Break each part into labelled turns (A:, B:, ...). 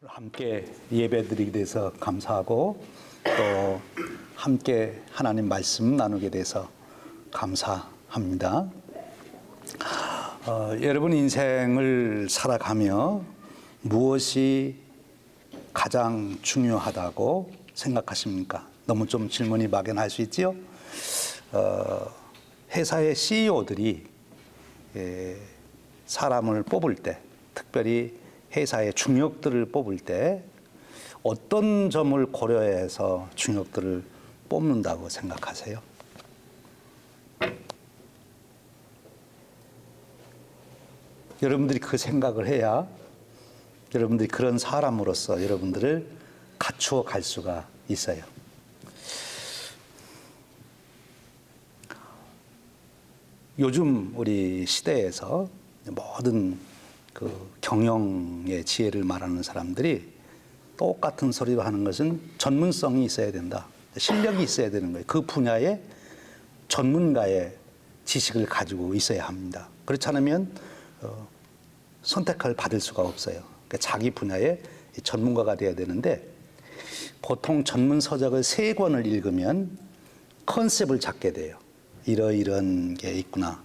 A: 함께 예배드리게 돼서 감사하고 또 함께 하나님 말씀 나누게 돼서 감사합니다. 여러분 인생을 살아가며 무엇이 가장 중요하다고 생각하십니까? 너무 좀 질문이 막연할 수 있지요? 회사의 CEO들이 사람을 뽑을 때, 특별히 회사의 중역들을 뽑을 때 어떤 점을 고려해서 중역들을 뽑는다고 생각하세요? 여러분들이 그 생각을 해야 여러분들이 그런 사람으로서 여러분들을 갖추어 갈 수가 있어요. 요즘 우리 시대에서 모든 그 경영의 지혜를 말하는 사람들이 똑같은 소리로 하는 것은 전문성이 있어야 된다. 실력이 있어야 되는 거예요. 그 분야의 전문가의 지식을 가지고 있어야 합니다. 그렇지 않으면 선택을 받을 수가 없어요. 그러니까 자기 분야의 전문가가 되어야 되는데 보통 전문 서적을 3권을 읽으면 컨셉을 잡게 돼요. 이런 게 있구나.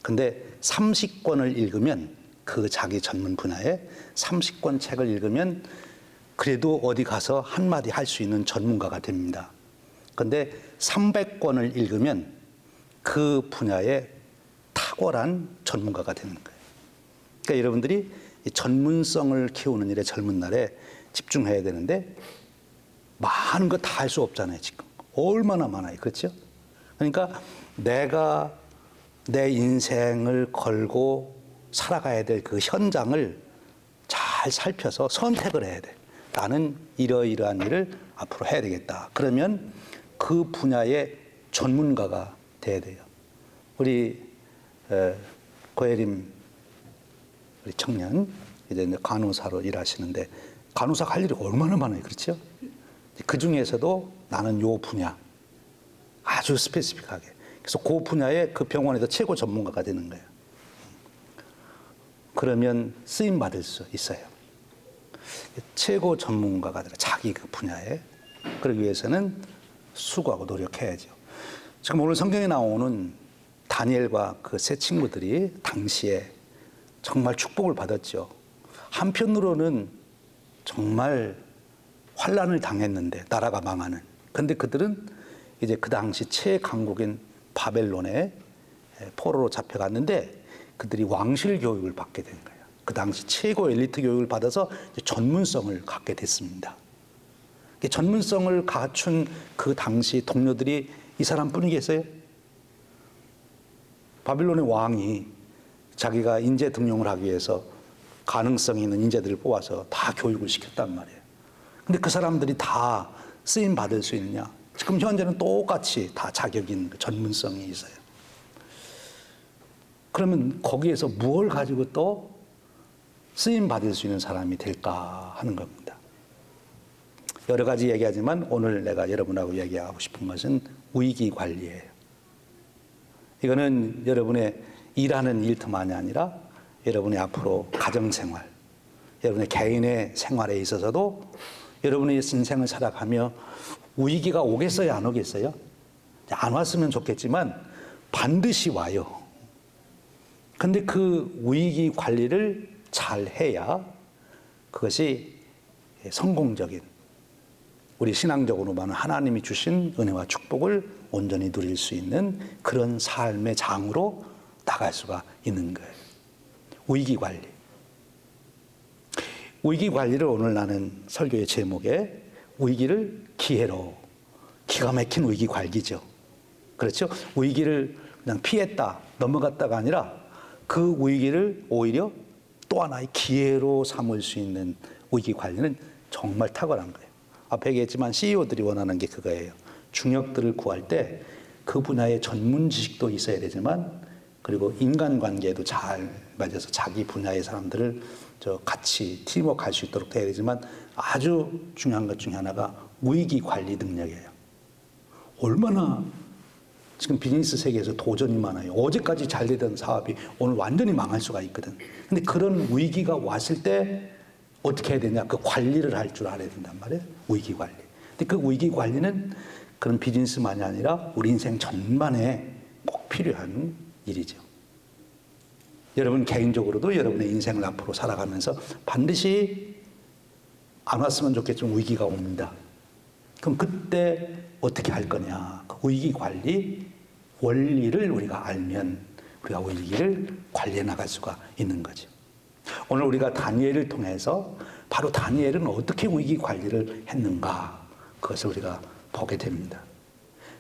A: 근데 30권을 읽으면 그 자기 전문 분야에 30권 책을 읽으면 그래도 어디 가서 한마디 할 수 있는 전문가가 됩니다. 그런데 300권을 읽으면 그 분야에 탁월한 전문가가 되는 거예요. 그러니까 여러분들이 전문성을 키우는 일에 젊은 날에 집중해야 되는데 많은 거 다 할 수 없잖아요. 지금 얼마나 많아요. 그렇죠? 그러니까 내가 내 인생을 걸고 살아가야 될 그 현장을 잘 살펴서 선택을 해야 돼. 나는 이러이러한 일을 앞으로 해야 되겠다. 그러면 그 분야의 전문가가 돼야 돼요. 우리 고혜림 우리 청년 이제 간호사로 일하시는데 간호사가 할 일이 얼마나 많아요. 그렇죠? 그 중에서도 나는 요 분야 아주 스페시픽하게 그래서 그 분야에 그 병원에서 최고 전문가가 되는 거예요. 그러면 쓰임 받을 수 있어요. 최고 전문가가 되라 자기 그 분야에 그러기 위해서는 수고하고 노력해야죠. 지금 오늘 성경에 나오는 다니엘과 그 세 친구들이 당시에 정말 축복을 받았죠. 한편으로는 정말 환란을 당했는데 나라가 망하는. 근데 그들은 이제 그 당시 최강국인 바벨론에 포로로 잡혀갔는데 그들이 왕실 교육을 받게 된 거예요. 그 당시 최고 엘리트 교육을 받아서 전문성을 갖게 됐습니다. 전문성을 갖춘 그 당시 동료들이 이 사람뿐이겠어요? 바빌론의 왕이 자기가 인재 등용을 하기 위해서 가능성 있는 인재들을 뽑아서 다 교육을 시켰단 말이에요. 근데 그 사람들이 다 쓰임 받을 수 있느냐? 지금 현재는 똑같이 다 자격 있는 전문성이 있어요. 그러면 거기에서 무엇을 가지고 또 쓰임 받을 수 있는 사람이 될까 하는 겁니다. 여러 가지 얘기하지만 오늘 내가 여러분하고 얘기하고 싶은 것은 위기 관리예요. 이거는 여러분의 일하는 일터만이 아니라 여러분의 앞으로 가정생활, 여러분의 개인의 생활에 있어서도 여러분의 인생을 살아가며 위기가 오겠어요, 안 오겠어요? 안 왔으면 좋겠지만 반드시 와요. 근데 그 위기 관리를 잘 해야 그것이 성공적인 우리 신앙적으로만 하나님이 주신 은혜와 축복을 온전히 누릴 수 있는 그런 삶의 장으로 나갈 수가 있는 거예요. 위기 관리. 위기 관리를 오늘 나는 설교의 제목에 위기를 기회로 기가 막힌 위기 관리죠. 그렇죠? 위기를 그냥 피했다, 넘어갔다가 아니라 그 위기를 오히려 또 하나의 기회로 삼을 수 있는 위기 관리는 정말 탁월한 거예요. 앞에 얘기했지만 CEO들이 원하는 게 그거예요. 중역들을 구할 때 그 분야의 전문 지식도 있어야 되지만 그리고 인간관계도 잘 맞아서 자기 분야의 사람들을 같이 팀워크 할 수 있도록 해야 되지만 아주 중요한 것 중에 하나가 위기 관리 능력이에요. 얼마나 지금 비즈니스 세계에서 도전이 많아요. 어제까지 잘 되던 사업이 오늘 완전히 망할 수가 있거든. 근데 그런 위기가 왔을 때 어떻게 해야 되냐? 그 관리를 할 줄 알아야 된단 말이에요. 위기 관리. 근데 그 위기 관리는 그런 비즈니스만이 아니라 우리 인생 전반에 꼭 필요한 일이죠. 여러분 개인적으로도 여러분의 인생을 앞으로 살아가면서 반드시 안 왔으면 좋겠지만 위기가 옵니다. 그럼 그때 어떻게 할 거냐? 그 위기 관리 원리를 우리가 알면 우리가 위기를 관리해 나갈 수가 있는 거죠. 오늘 우리가 다니엘을 통해서 바로 다니엘은 어떻게 위기 관리를 했는가 그것을 우리가 보게 됩니다.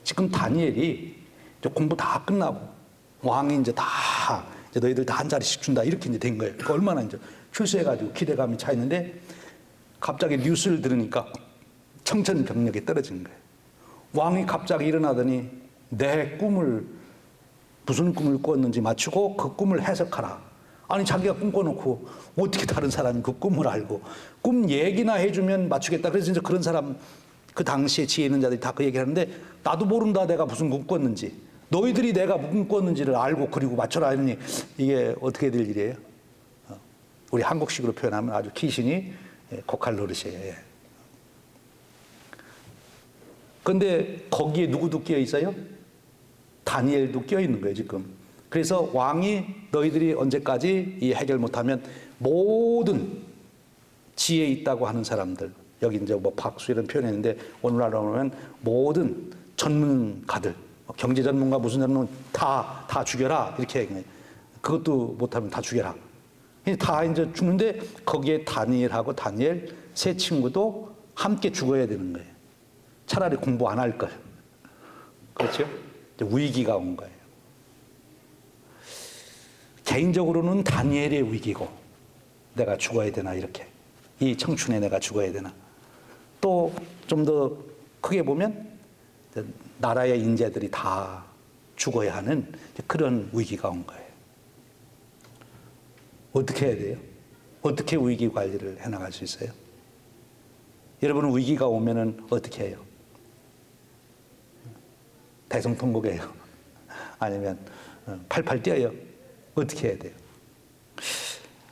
A: 지금 다니엘이 이제 공부 다 끝나고 왕이 이제 너희들 다 한 자리씩 준다 이렇게 이제 된 거예요. 그러니까 얼마나 이제 출세해가지고 기대감이 차 있는데 갑자기 뉴스를 들으니까 청천벽력이 떨어진 거예요. 왕이 갑자기 일어나더니 내 꿈을 무슨 꿈을 꿨는지 맞추고 그 꿈을 해석하라. 아니 자기가 꿈꿔놓고 어떻게 다른 사람이 그 꿈을 알고 꿈 얘기나 해주면 맞추겠다. 그래서 이제 그런 사람 그 당시에 지혜 있는 자들이 다 그 얘기를 하는데 나도 모른다 내가 무슨 꿈 꿨는지 너희들이 내가 무슨 꿈 꿨는지를 알고 그리고 맞춰라 하니 이게 어떻게 될 일이에요? 우리 한국식으로 표현하면 아주 귀신이 고칼 노릇이에요. 그런데 거기에 누구도 끼어 있어요? 다니엘도 끼어 있는 거예요 지금. 그래서 왕이 너희들이 언제까지 이 해결 못하면 모든 지혜 있다고 하는 사람들 여기 이제 뭐 박수 이런 표현했는데 오늘날로 보면 모든 전문가들 경제 전문가 무슨 전문 다 죽여라 이렇게 얘기해요. 그것도 못하면 다 죽여라. 다 이제 죽는데 거기에 다니엘하고 다니엘 세 친구도 함께 죽어야 되는 거예요. 차라리 공부 안 할 걸. 그렇죠? 위기가 온 거예요. 개인적으로는 다니엘의 위기고 내가 죽어야 되나 이렇게 이 청춘에 내가 죽어야 되나 또 좀 더 크게 보면 나라의 인재들이 다 죽어야 하는 그런 위기가 온 거예요. 어떻게 해야 돼요? 어떻게 위기 관리를 해나갈 수 있어요? 여러분은 위기가 오면은 어떻게 해요? 대성통곡해요? 아니면 팔팔 뛰어요? 어떻게 해야 돼요?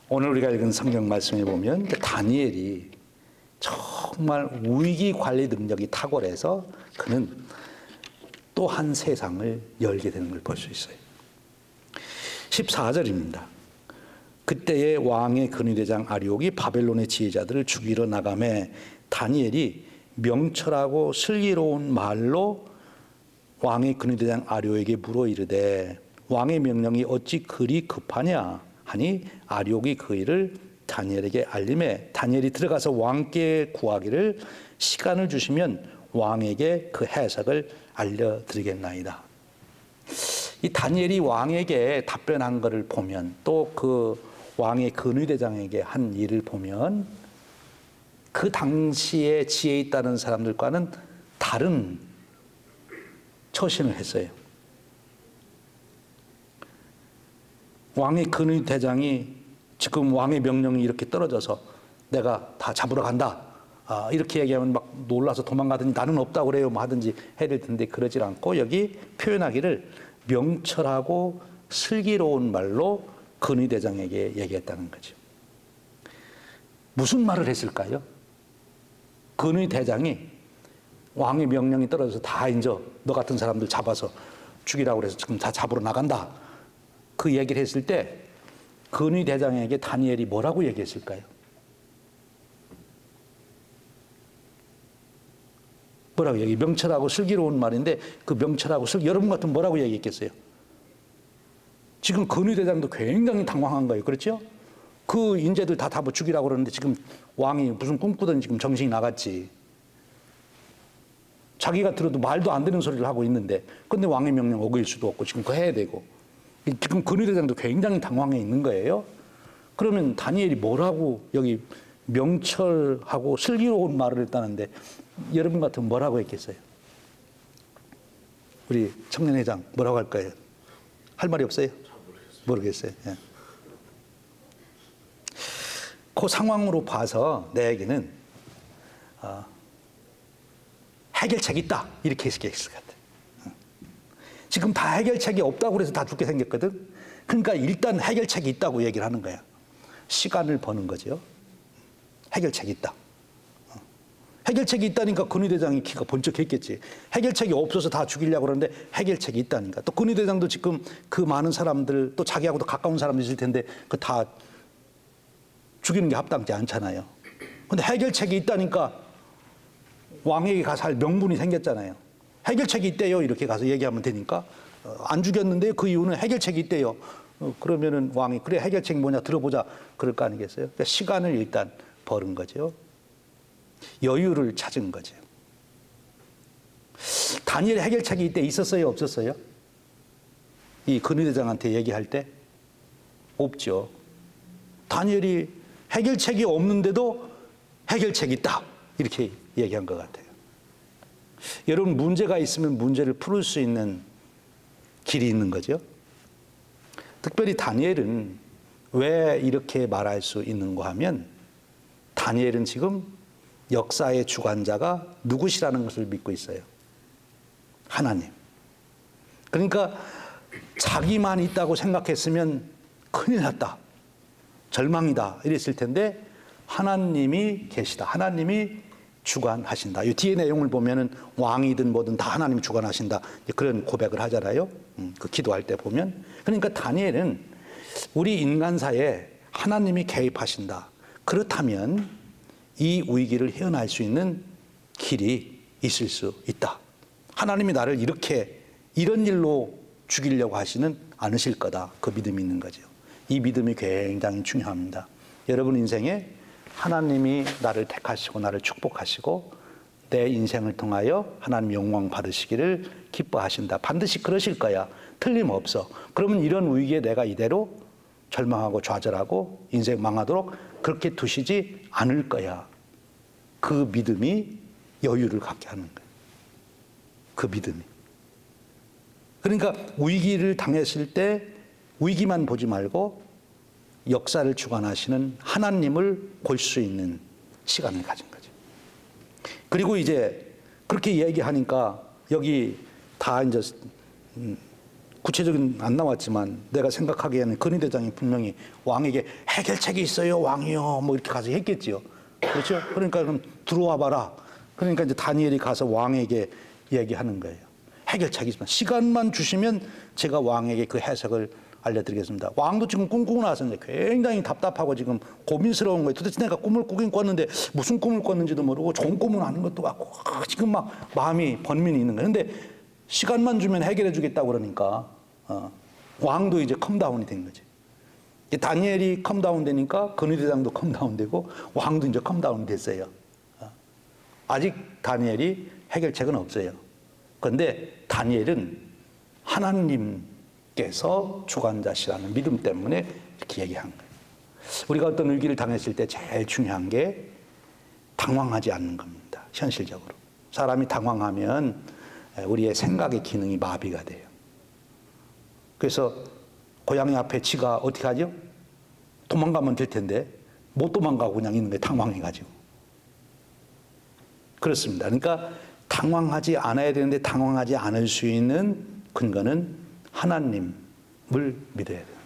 A: 오늘 우리가 읽은 성경 말씀에 보면 다니엘이 정말 위기 관리 능력이 탁월해서 그는 또 한 세상을 열게 되는 걸 볼 수 있어요. 14절입니다. 그때의 왕의 근위대장 아리옥이 바벨론의 지혜자들을 죽이러 나가매 다니엘이 명철하고 슬기로운 말로 왕의 근위대장 아리옥에게 물어 이르되 왕의 명령이 어찌 그리 급하냐 하니 아리옥이 그 일을 다니엘에게 알림해 다니엘이 들어가서 왕께 구하기를 시간을 주시면 왕에게 그 해석을 알려드리겠나이다. 이 다니엘이 왕에게 답변한 것을 보면 또 그 왕의 근위대장에게 한 일을 보면 그 당시에 지혜 있다는 사람들과는 다른 처신을 했어요. 왕의 근위대장이 지금 왕의 명령이 이렇게 떨어져서 내가 다 잡으러 간다. 이렇게 얘기하면 막 놀라서 도망가든지 나는 없다고 그래요. 뭐 하든지 해야 될 텐데 그러질 않고 여기 표현하기를 명철하고 슬기로운 말로 근위대장에게 얘기했다는 거죠. 무슨 말을 했을까요? 근위대장이 왕의 명령이 떨어져서 다 이제 너 같은 사람들 잡아서 죽이라고 그래서 지금 다 잡으러 나간다. 그 얘기를 했을 때 근위대장에게 다니엘이 뭐라고 얘기했을까요? 뭐라고 얘기? 명철하고 슬기로운 말인데 그 명철하고 여러분 같으면 뭐라고 얘기했겠어요? 지금 근위대장도 굉장히 당황한 거예요. 그렇죠? 그 인재들 다 잡아 죽이라고 그러는데 지금 왕이 무슨 꿈꾸던 지금 정신이 나갔지. 자기가 들어도 말도 안 되는 소리를 하고 있는데 근데 왕의 명령 어길 수도 없고 지금 그거 해야 되고 지금 근위대장도 굉장히 당황해 있는 거예요. 그러면 다니엘이 뭐라고 여기 명철하고 슬기로운 말을 했다는데 여러분 같으면 뭐라고 했겠어요? 우리 청년회장 뭐라고 할 거예요? 할 말이 없어요? 모르겠어요. 예. 그 상황으로 봐서 내에게는 해결책이 있다 이렇게 했을 것 같아요. 지금 다 해결책이 없다고 그래서 다 죽게 생겼거든. 그러니까 일단 해결책이 있다고 얘기를 하는 거야. 시간을 버는 거죠. 해결책이 있다. 해결책이 있다니까 근위대장이 키가 번쩍 했겠지. 해결책이 없어서 다 죽이려고 그러는데 해결책이 있다니까. 또 근위대장도 지금 그 많은 사람들, 또 자기하고도 가까운 사람들 있을 텐데 그 다 죽이는 게 합당치 않잖아요. 근데 해결책이 있다니까 왕에게 가서 할 명분이 생겼잖아요. 해결책이 있대요. 이렇게 가서 얘기하면 되니까. 안 죽였는데 그 이유는 해결책이 있대요. 그러면은 왕이 그래 해결책이 뭐냐 들어보자 그럴 거 아니겠어요? 그러니까 시간을 일단 버는 거죠. 여유를 찾은 거죠. 다니엘의 해결책이 이때 있었어요? 없었어요? 이 근위대장한테 얘기할 때? 없죠. 다니엘이 해결책이 없는데도 해결책이 있다. 이렇게 얘기한 것 같아요. 여러분, 문제가 있으면 문제를 풀을 수 있는 길이 있는 거죠. 특별히 다니엘은 왜 이렇게 말할 수 있는가 하면 다니엘은 지금 역사의 주관자가 누구시라는 것을 믿고 있어요. 하나님. 그러니까 자기만 있다고 생각했으면 큰일 났다. 절망이다. 이랬을 텐데 하나님이 계시다. 하나님이 주관하신다. 이 뒤에 내용을 보면은 왕이든 뭐든 다 하나님이 주관하신다. 그런 고백을 하잖아요. 그 기도할 때 보면. 그러니까 다니엘은 우리 인간사에 하나님이 개입하신다. 그렇다면 이 위기를 헤어날 수 있는 길이 있을 수 있다. 하나님이 나를 이렇게 이런 일로 죽이려고 하시는 않으실 거다. 그 믿음이 있는 거죠. 이 믿음이 굉장히 중요합니다. 여러분 인생에 하나님이 나를 택하시고 나를 축복하시고 내 인생을 통하여 하나님 영광 받으시기를 기뻐하신다. 반드시 그러실 거야. 틀림없어. 그러면 이런 위기에 내가 이대로 절망하고 좌절하고 인생 망하도록 그렇게 두시지 않을 거야. 그 믿음이 여유를 갖게 하는 거예요. 그 믿음이. 그러니까 위기를 당했을 때 위기만 보지 말고 역사를 주관하시는 하나님을 볼 수 있는 시간을 가진 거죠. 그리고 이제 그렇게 얘기하니까 여기 다 이제 구체적인 안 나왔지만 내가 생각하기에는 근위대장이 분명히 왕에게 해결책이 있어요, 왕이요. 뭐 이렇게 가서 했겠지요. 그렇죠? 그러니까 그럼 들어와 봐라. 그러니까 이제 다니엘이 가서 왕에게 얘기하는 거예요. 해결책이 있으면 시간만 주시면 제가 왕에게 그 해석을 알려드리겠습니다. 왕도 지금 꿈꾸고 나서 굉장히 답답하고 지금 고민스러운 거예요. 도대체 내가 꿈을 꾸긴 꿨는데 무슨 꿈을 꿨는지도 모르고 좋은 꿈을 하는 것도 같고 지금 막 마음이 번민이 있는 거예요. 근데 시간만 주면 해결해 주겠다고 그러니까 왕도 이제 컴다운이 된 거지. 다니엘이 컴다운 되니까 근위대장도 컴다운 되고 왕도 이제 컴다운 됐어요. 아직 다니엘이 해결책은 없어요. 그런데 다니엘은 하나님께서 주관자시라는 믿음 때문에 이렇게 얘기한 거예요. 우리가 어떤 위기를 당했을 때 제일 중요한 게 당황하지 않는 겁니다. 현실적으로. 사람이 당황하면 우리의 생각의 기능이 마비가 돼요. 그래서 고양이 앞에 쥐가 어떻게 하죠? 도망가면 될 텐데 못 도망가고 그냥 있는 게 당황해가지고. 그렇습니다. 그러니까 당황하지 않아야 되는데 당황하지 않을 수 있는 근거는 하나님을 믿어야 돼요.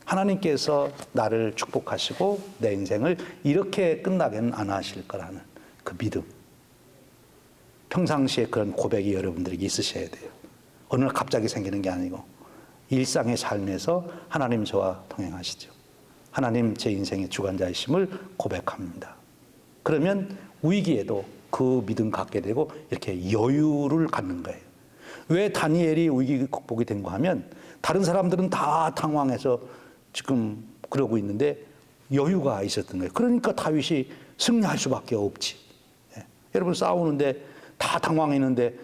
A: 하나님께서 나를 축복하시고 내 인생을 이렇게 끝나게는 안 하실 거라는 그 믿음. 평상시에 그런 고백이 여러분들에게 있으셔야 돼요. 어느 날 갑자기 생기는 게 아니고 일상의 삶에서 하나님 저와 동행하시죠. 하나님 제 인생의 주관자이심을 고백합니다. 그러면 위기에도 그 믿음 갖게 되고 이렇게 여유를 갖는 거예요. 왜 다니엘이 위기 극복이 된가 하면 다른 사람들은 다 당황해서 지금 그러고 있는데 여유가 있었던 거예요. 그러니까 다윗이 승리할 수밖에 없지. 예. 여러분 싸우는데 다 당황했는데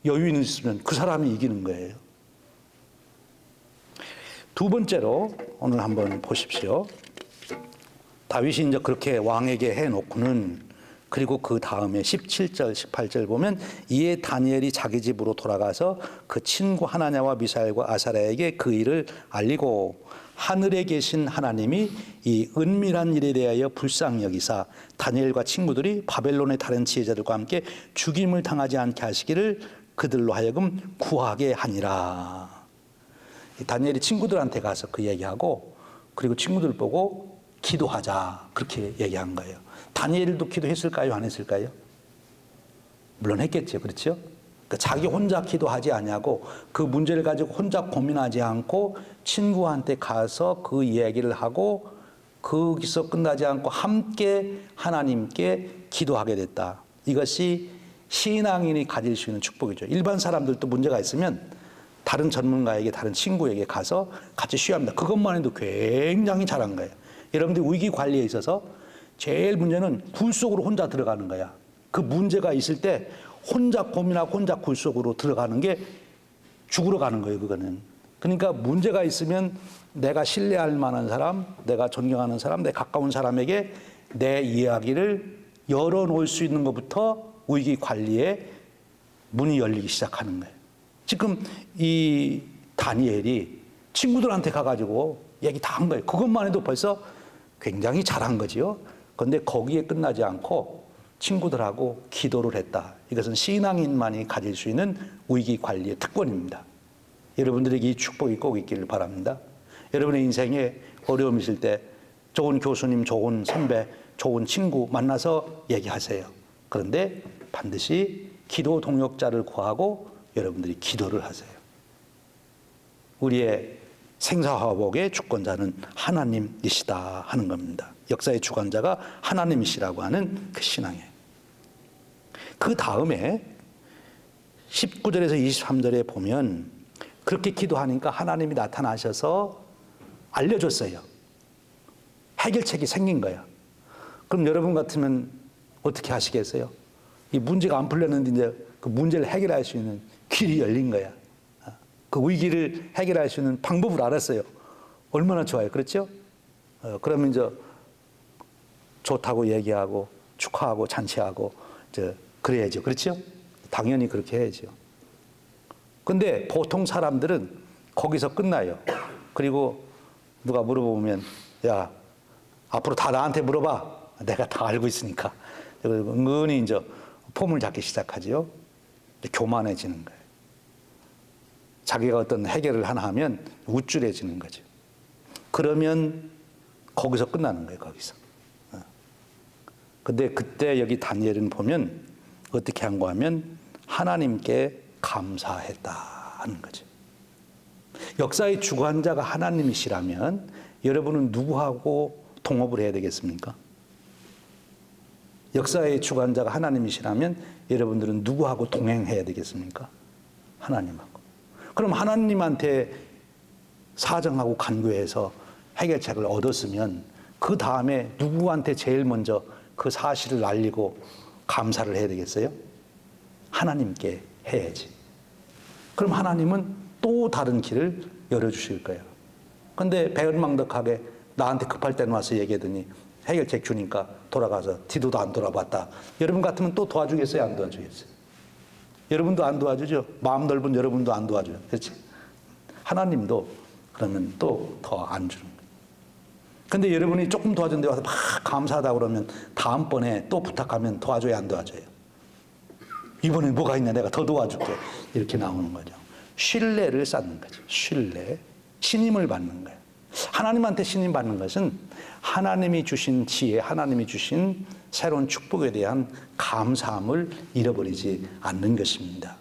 A: 여유 있으면 그 사람이 이기는 거예요. 두 번째로 오늘 한번 보십시오. 다윗이 이제 그렇게 왕에게 해놓고는 그리고 그 다음에 17절, 18절 보면 이에 다니엘이 자기 집으로 돌아가서 그 친구 하나냐와 미사엘과 아사랴에게 그 일을 알리고 하늘에 계신 하나님이 이 은밀한 일에 대하여 불쌍히 여기사 다니엘과 친구들이 바벨론의 다른 지혜자들과 함께 죽임을 당하지 않게 하시기를 그들로 하여금 구하게 하니라. 다니엘이 친구들한테 가서 그 얘기하고 그리고 친구들 보고 기도하자 그렇게 얘기한 거예요. 다니엘도 기도했을까요? 안 했을까요? 물론 했겠죠. 그렇죠? 그러니까 자기 혼자 기도하지 아니하고 그 문제를 가지고 혼자 고민하지 않고 친구한테 가서 그 이야기를 하고 거기서 끝나지 않고 함께 하나님께 기도하게 됐다. 이것이 신앙인이 가질 수 있는 축복이죠. 일반 사람들도 문제가 있으면 다른 전문가에게, 다른 친구에게 가서 같이 쉬합니다. 그것만 해도 굉장히 잘한 거예요. 여러분들 위기 관리에 있어서 제일 문제는 굴 속으로 혼자 들어가는 거야. 그 문제가 있을 때 혼자 고민하고 혼자 굴 속으로 들어가는 게 죽으러 가는 거예요, 그거는. 그러니까 문제가 있으면 내가 신뢰할 만한 사람, 내가 존경하는 사람, 내 가까운 사람에게 내 이야기를 열어놓을 수 있는 것부터 위기 관리에 문이 열리기 시작하는 거예요. 지금 이 다니엘이 친구들한테 가가지고 얘기 다 한 거예요. 그것만 해도 벌써 굉장히 잘한 거지요. 그런데 거기에 끝나지 않고 친구들하고 기도를 했다. 이것은 신앙인만이 가질 수 있는 위기 관리의 특권입니다. 여러분들에게 이 축복이 꼭 있기를 바랍니다. 여러분의 인생에 어려움이 있을 때 좋은 교수님, 좋은 선배, 좋은 친구 만나서 얘기하세요. 그런데 반드시 기도 동역자를 구하고 여러분들이 기도를 하세요. 우리의 생사화복의 주권자는 하나님이시다 하는 겁니다. 역사의 주관자가 하나님이시라고 하는 그 신앙이에요. 그 다음에 19절에서 23절에 보면 그렇게 기도하니까 하나님이 나타나셔서 알려줬어요. 해결책이 생긴 거야. 그럼 여러분 같으면 어떻게 하시겠어요? 이 문제가 안 풀렸는데 이제 그 문제를 해결할 수 있는 길이 열린 거야. 그 위기를 해결할 수 있는 방법을 알았어요. 얼마나 좋아요. 그렇죠? 그러면 이제 좋다고 얘기하고 축하하고 잔치하고 그래야죠. 그렇죠? 당연히 그렇게 해야죠. 근데 보통 사람들은 거기서 끝나요. 그리고 누가 물어보면 야, 앞으로 다 나한테 물어봐. 내가 다 알고 있으니까. 은근히 이제 폼을 잡기 시작하지요. 교만해지는 거예요. 자기가 어떤 해결을 하나 하면 우쭐해지는 거죠. 그러면 거기서 끝나는 거예요. 거기서. 근데 그때 여기 다니엘은 보면 어떻게 한 거 하면 하나님께 감사했다 하는 거죠. 역사의 주관자가 하나님이시라면 여러분은 누구하고 동업을 해야 되겠습니까? 역사의 주관자가 하나님이시라면 여러분들은 누구하고 동행해야 되겠습니까? 하나님하고. 그럼 하나님한테 사정하고 간구해서 해결책을 얻었으면 그 다음에 누구한테 제일 먼저 그 사실을 알리고 감사를 해야 되겠어요? 하나님께 해야지. 그럼 하나님은 또 다른 길을 열어주실 거예요. 근데 배은망덕하게 나한테 급할 때는 와서 얘기하더니 해결책 주니까 돌아가서 뒤도 안 돌아봤다. 여러분 같으면 또 도와주겠어요? 안 도와주겠어요? 여러분도 안 도와주죠? 마음 넓은 여러분도 안 도와줘요. 그렇지? 하나님도 그러면 또 더 안 주는 거예요. 근데 여러분이 조금 도와준데 와서 막 감사하다 그러면 다음번에 또 부탁하면 도와줘야 안 도와줘요? 이번에 뭐가 있냐 내가 더 도와줄게. 이렇게 나오는 거죠. 신뢰를 쌓는 거죠. 신뢰. 신임을 받는 거예요. 하나님한테 신임 받는 것은 하나님이 주신 지혜, 하나님이 주신 새로운 축복에 대한 감사함을 잃어버리지 않는 것입니다.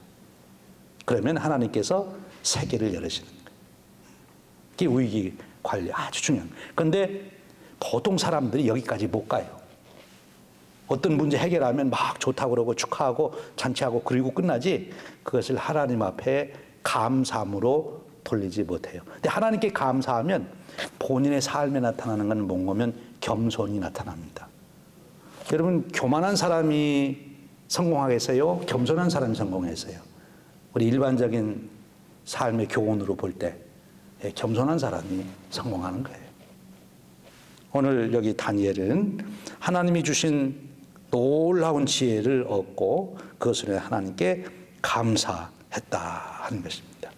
A: 그러면 하나님께서 세계를 열으시는 거예요. 그게 위기 관리 아주 중요한 거예요. 그런데 보통 사람들이 여기까지 못 가요. 어떤 문제 해결하면 막 좋다고 그러고 축하하고 잔치하고 그리고 끝나지 그것을 하나님 앞에 감사함으로 돌리지 못해요. 근데 하나님께 감사하면 본인의 삶에 나타나는 건 뭔가면 겸손이 나타납니다. 여러분 교만한 사람이 성공하겠어요? 겸손한 사람이 성공했어요? 우리 일반적인 삶의 교훈으로 볼 때 겸손한 사람이 성공하는 거예요. 오늘 여기 다니엘은 하나님이 주신 놀라운 지혜를 얻고 그것을 하나님께 감사했다 하는 것입니다.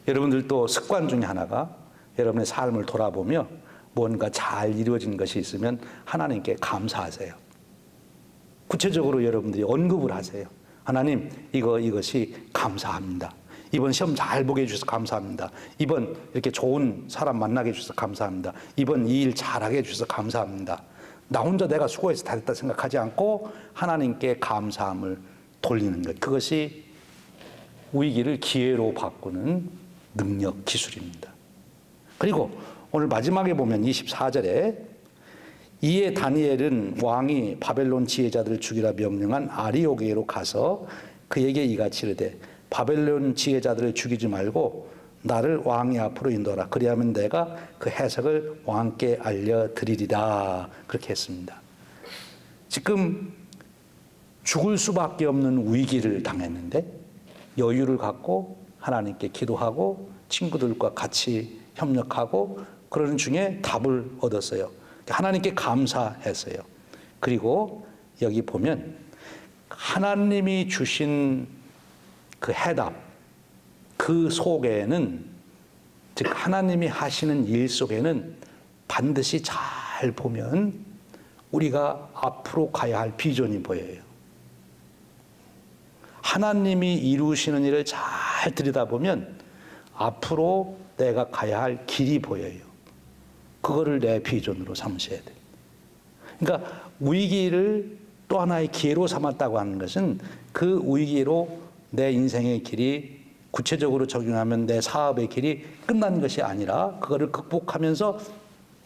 A: 여러분들도 습관 중에 하나가 여러분의 삶을 돌아보며 뭔가 잘 이루어진 것이 있으면 하나님께 감사하세요. 구체적으로 여러분들이 언급을 하세요. 하나님, 이것이 감사합니다. 이번 시험 잘 보게 해주셔서 감사합니다. 이번 이렇게 좋은 사람 만나게 해주셔서 감사합니다. 이번 이 일 잘하게 해주셔서 감사합니다. 나 혼자 내가 수고해서 다 됐다 생각하지 않고 하나님께 감사함을 돌리는 것. 그것이 위기를 기회로 바꾸는 능력, 기술입니다. 그리고 오늘 마지막에 보면 24절에 이에 다니엘은 왕이 바벨론 지혜자들을 죽이라 명령한 아리오게로 가서 그에게 이같이 이르되 바벨론 지혜자들을 죽이지 말고 나를 왕의 앞으로 인도하라. 그리하면 내가 그 해석을 왕께 알려드리리라. 그렇게 했습니다. 지금 죽을 수밖에 없는 위기를 당했는데 여유를 갖고 하나님께 기도하고 친구들과 같이 협력하고 그러는 중에 답을 얻었어요. 하나님께 감사했어요. 그리고 여기 보면 하나님이 주신 그 해답, 그 속에는, 즉 하나님이 하시는 일 속에는 반드시 잘 보면 우리가 앞으로 가야 할 비전이 보여요. 하나님이 이루시는 일을 잘 들여다보면 앞으로 내가 가야 할 길이 보여요. 그거를 내 비전으로 삼으셔야 돼요. 그러니까 위기를 또 하나의 기회로 삼았다고 하는 것은 그 위기로 내 인생의 길이 구체적으로 적용하면 내 사업의 길이 끝난 것이 아니라 그거를 극복하면서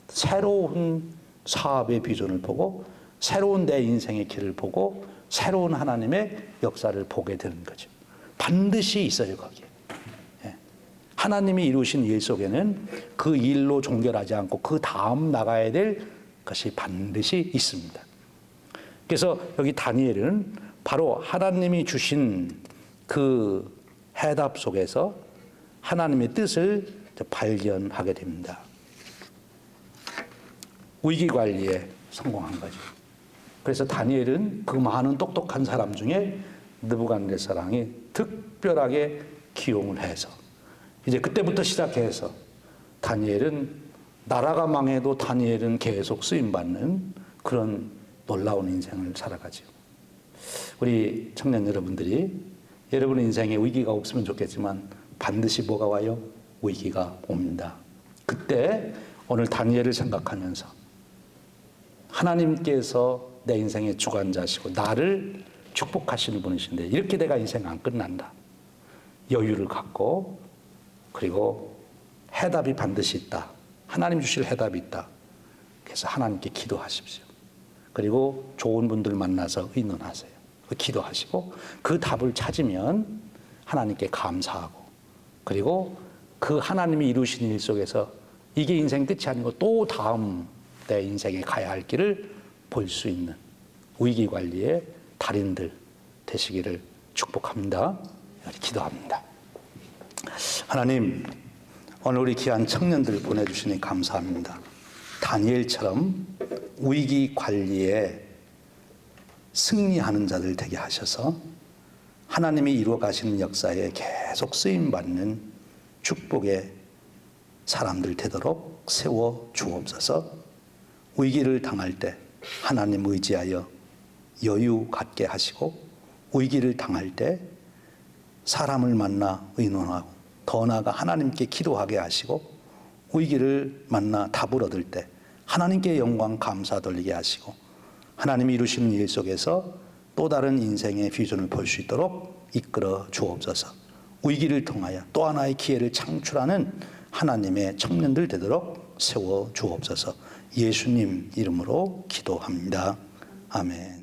A: 새로운 사업의 비전을 보고 새로운 내 인생의 길을 보고 새로운 하나님의 역사를 보게 되는 거죠. 반드시 있어요, 거기에. 하나님이 이루신 일 속에는 그 일로 종결하지 않고 그 다음 나가야 될 것이 반드시 있습니다. 그래서 여기 다니엘은 바로 하나님이 주신 그 해답 속에서 하나님의 뜻을 발견하게 됩니다. 위기 관리에 성공한 거죠. 그래서 다니엘은 그 많은 똑똑한 사람 중에 느부갓네살왕이 특별하게 기용을 해서 이제 그때부터 시작해서 다니엘은 나라가 망해도 다니엘은 계속 쓰임받는 그런 놀라운 인생을 살아가죠. 우리 청년 여러분들이 여러분의 인생에 위기가 없으면 좋겠지만 반드시 뭐가 와요? 위기가 옵니다. 그때 오늘 다니엘을 생각하면서 하나님께서 내 인생의 주관자시고 나를 축복하시는 분이신데 이렇게 내가 인생 안 끝난다. 여유를 갖고 그리고 해답이 반드시 있다. 하나님 주실 해답이 있다. 그래서 하나님께 기도하십시오. 그리고 좋은 분들 만나서 의논하세요. 기도하시고 그 답을 찾으면 하나님께 감사하고 그리고 그 하나님이 이루신 일 속에서 이게 인생 끝이 아니고 또 다음 내 인생에 가야 할 길을 볼 수 있는 위기 관리의 달인들 되시기를 축복합니다. 기도합니다. 하나님, 오늘 우리 귀한 청년들 보내주시니 감사합니다. 다니엘처럼 위기 관리에 승리하는 자들 되게 하셔서 하나님이 이루어 가시는 역사에 계속 쓰임받는 축복의 사람들 되도록 세워 주옵소서. 위기를 당할 때 하나님 의지하여 여유 갖게 하시고 위기를 당할 때 사람을 만나 의논하고 더 나아가 하나님께 기도하게 하시고 위기를 만나 답을 얻을 때 하나님께 영광 감사 돌리게 하시고 하나님이 이루시는 일 속에서 또 다른 인생의 비전을 볼 수 있도록 이끌어 주옵소서. 위기를 통하여 또 하나의 기회를 창출하는 하나님의 청년들 되도록 세워 주옵소서. 예수님 이름으로 기도합니다. 아멘.